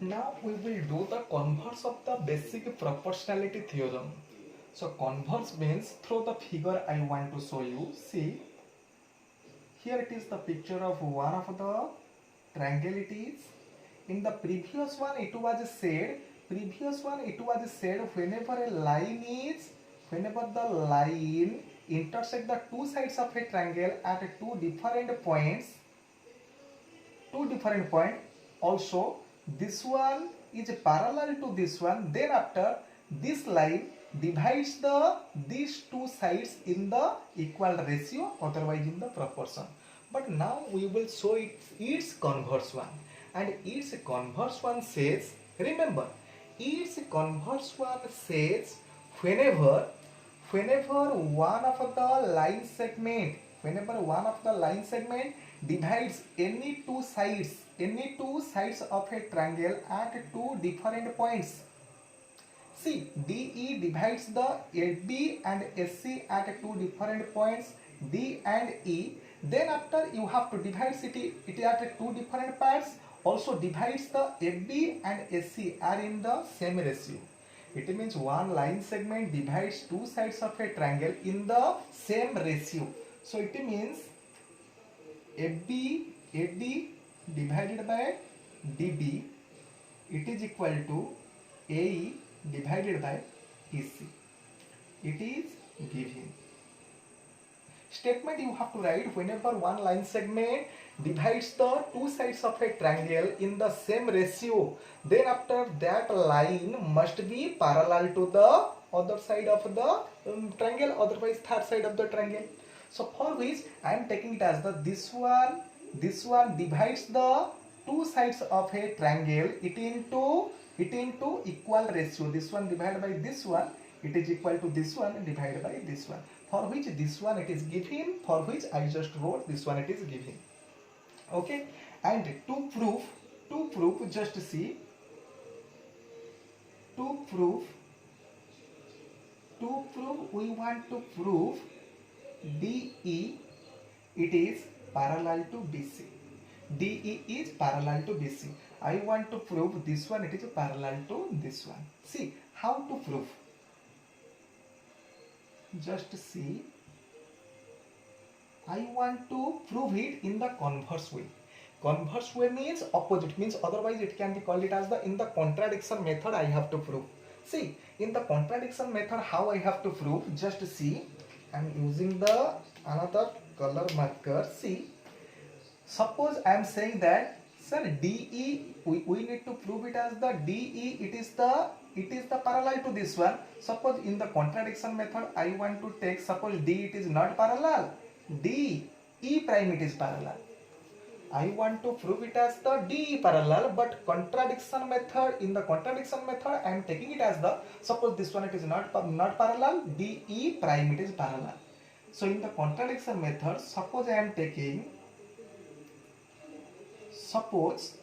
Now we will do the converse of the basic proportionality theorem. So converse means through the figure I want to show you. See, here it is the picture of one of the triangle it is. In the previous one it was said, whenever a line is, whenever the line intersect the two sides of a triangle at two different points, also this one is parallel to this one, then after this line divides these two sides in the equal ratio, otherwise in the proportion. But now we will show its converse one, and its converse one says, remember, its converse one says whenever one of the line segment, divides any two sides of a triangle at two different points. See, DE divides the AB and SC at two different points, D and E. Then after you have to divide it at two different parts. Also divides the AB and SC are in the same ratio. It means one line segment divides two sides of a triangle in the same ratio. So it means AD divided by DB, it is equal to AE divided by EC. It is given. Statement you have to write: whenever one line segment divides the two sides of a triangle in the same ratio, then after that line must be parallel to the other side of the triangle, otherwise third side of the triangle. So for which I am taking it as this one divides the two sides of a triangle into equal ratio. This one divided by this one, it is equal to this one divided by this one. For which this one it is given, for which I just wrote this one it is given. Okay, and to prove, just see, to prove we want to prove DE, it is parallel to BC. DE is parallel to BC. I want to prove this one, it is parallel to this one. See how to prove. Just see, I want to prove it in the converse way. Converse way means opposite, means otherwise it can be called it as in the contradiction method I have to prove. See, in the contradiction method how I have to prove, just see, I am using the another color marker. See, suppose I am saying that, sir, DE, we need to prove it as the DE, it is the parallel to this one. Suppose in the contradiction method I want to take, suppose D it is not parallel, D E prime it is parallel. I want to prove it as the D parallel, but contradiction method, in the contradiction method I am taking it as the, suppose this one it is not parallel, D E prime it is parallel. So in the contradiction method, suppose I am taking, suppose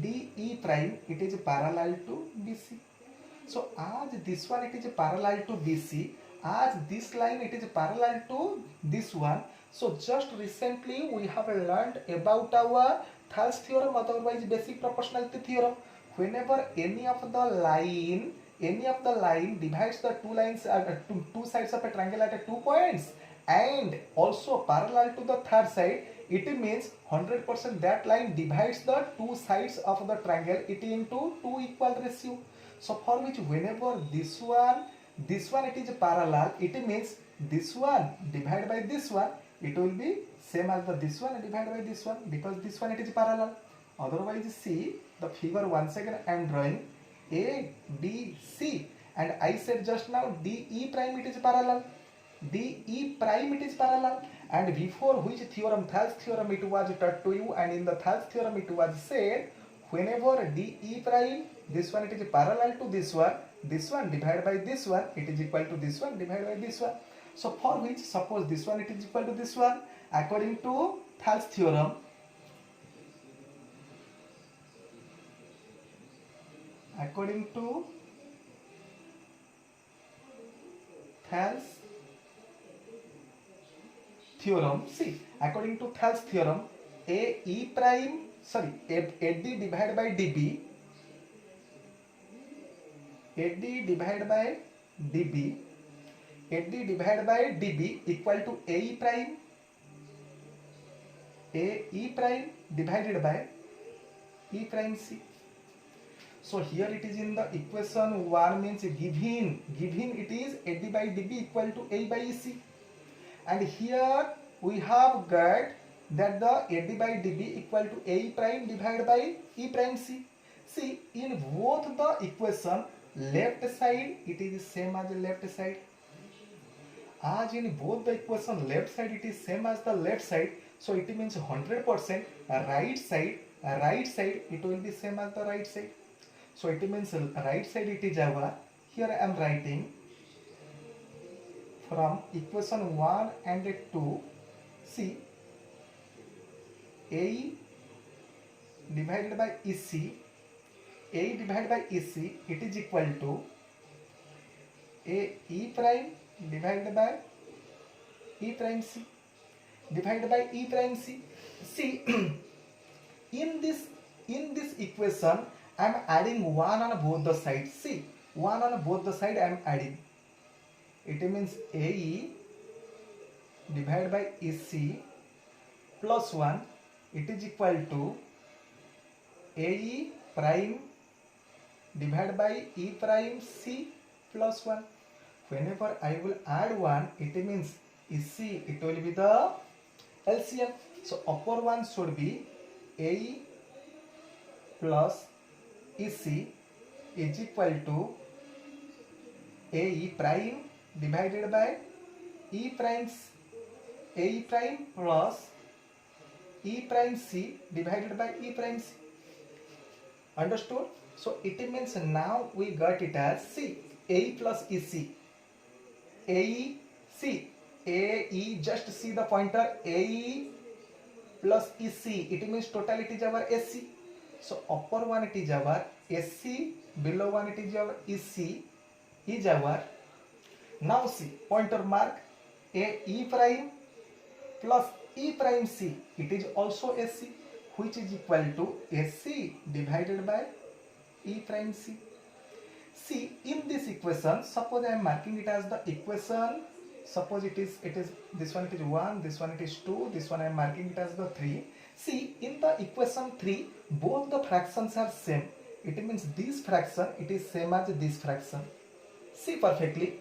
DE prime it is parallel to BC. So as this one it is parallel to BC, as this line it is parallel to this one. So just recently we have learned about our Thales theorem, otherwise basic proportionality theorem. Whenever any of the line divides the two lines at two sides of a triangle at two points and also parallel to the third side, it means 100% that line divides the two sides of the triangle it into two equal ratio. So for which whenever this one it is parallel, it means this one divided by this one, it will be same as this one divided by this one, because this one it is parallel. Otherwise, see the figure once again I am drawing A, B, C, and I said just now DE prime it is parallel. DE prime it is parallel, and before which theorem, Thales theorem, it was taught to you, and in the Thales theorem it was said whenever DE prime, this one it is parallel to this one divided by this one, it is equal to this one divided by this one. So for which, suppose this one it is equal to this one, according to Thales theorem, according to Thales theorem, see, according to Thales theorem, A E prime sorry, AD divided by DB, AD divided by DB, AD divided by DB equal to AE prime, AE prime divided by E prime C. So here it is in the equation 1 means given it is AD by DB equal to A by EC, and here we have got that the AD by DB equal to A prime divided by E prime C. See, in both the equation left side it is same as left side. As in both the equation left side it is same as the left side, so it means 100% right side it will be same as the right side. So it means right side it is our, here I am writing from equation 1 and 2, see, AE divided by EC, AE divided by EC, it is equal to AE prime divided by E prime C divided by E prime C. See, in this equation I am adding 1 on both the sides. See, 1 on both the side I am adding. It means AE divided by EC plus 1, it is equal to AE prime divided by E prime C plus 1. Whenever I will add 1, it means EC, it will be the LCM. So upper one should be AE plus EC is equal to AE prime divided by E prime, AE prime plus E prime C divided by E prime C. Understood? So it means now we got it as C, AE plus EC, AE, C, AE, just see the pointer, AE plus EC, it means total it is our SC. So upper one it is our SC, below one it is our EC is our, now see, pointer mark, AE prime plus E prime C, it is also SC, which is equal to SC divided by E prime C. See, in this equation, suppose I am marking it as the equation, suppose it is this one it is 1, this one it is 2, this one I am marking it as the 3. See, in the equation 3, both the fractions are same. It means this fraction it is same as this fraction. See perfectly,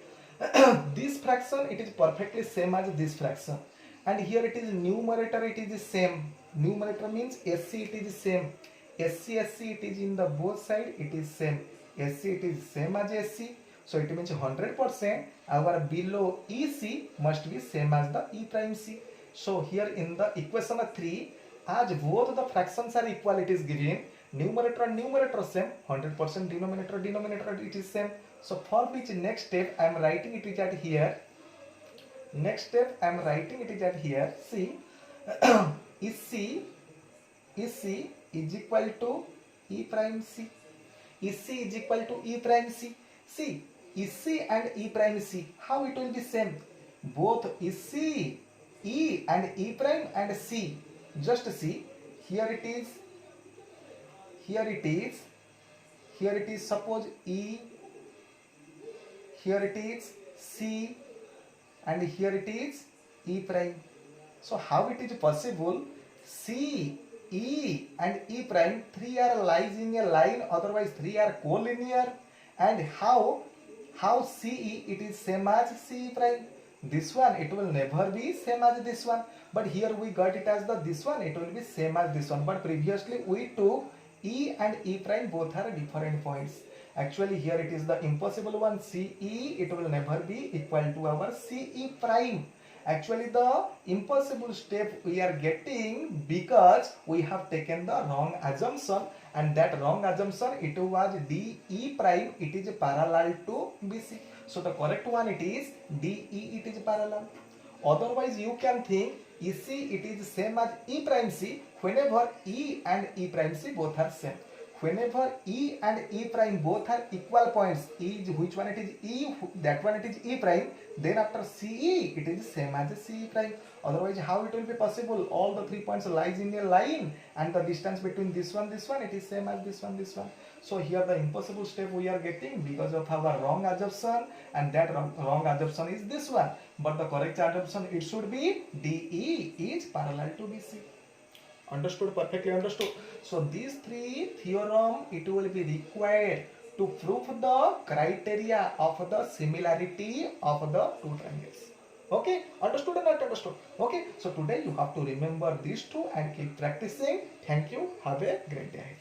this fraction it is perfectly same as this fraction, and here it is numerator it is the same. Numerator means SC it is same. SC it is in the both side it is same. SC it is same as SC. So it means 100% our below EC must be same as the E prime C. So here in the equation 3, as both the fractions are equal, it is given numerator and numerator same, 100% denominator it is same. So for which next step I am writing it is at here. Next step I am writing it is at here. See, EC is equal to E prime C. EC is equal to E prime C. See, EC and E prime C, how it will be same? Both EC, E and E prime and C. Just see, here it is suppose E, here it is C, and here it is E prime. So how it is possible? C, E and E prime, 3 are lies in a line, otherwise 3 are collinear. And how CE it is same as CE prime? This one it will never be same as this one, but here we got it as the this one it will be same as this one, but previously we took E and E prime both are different points. Actually here it is the impossible one, CE it will never be equal to our CE prime. Actually the impossible step we are getting because we have taken the wrong assumption, and that wrong assumption it was DE prime it is parallel to BC. So the correct one it is DE it is parallel. Otherwise you can think EC it is same as E prime C whenever E and E prime C both are same. whenever E and E prime both are equal points, E is which one it is E, that one it is E prime, then after CE it is same as CE prime. Otherwise how it will be possible? All the 3 points lies in a line and the distance between this one it is same as this one. So here the impossible step we are getting because of our wrong assumption, and that wrong assumption is this one. But the correct assumption, it should be DE is parallel to BC. Understood? Perfectly understood. So these three theorem, it will be required to prove the criteria of the similarity of the two triangles. Okay, understood or not understood? Okay, so today you have to remember these two and keep practicing. Thank you. Have a great day.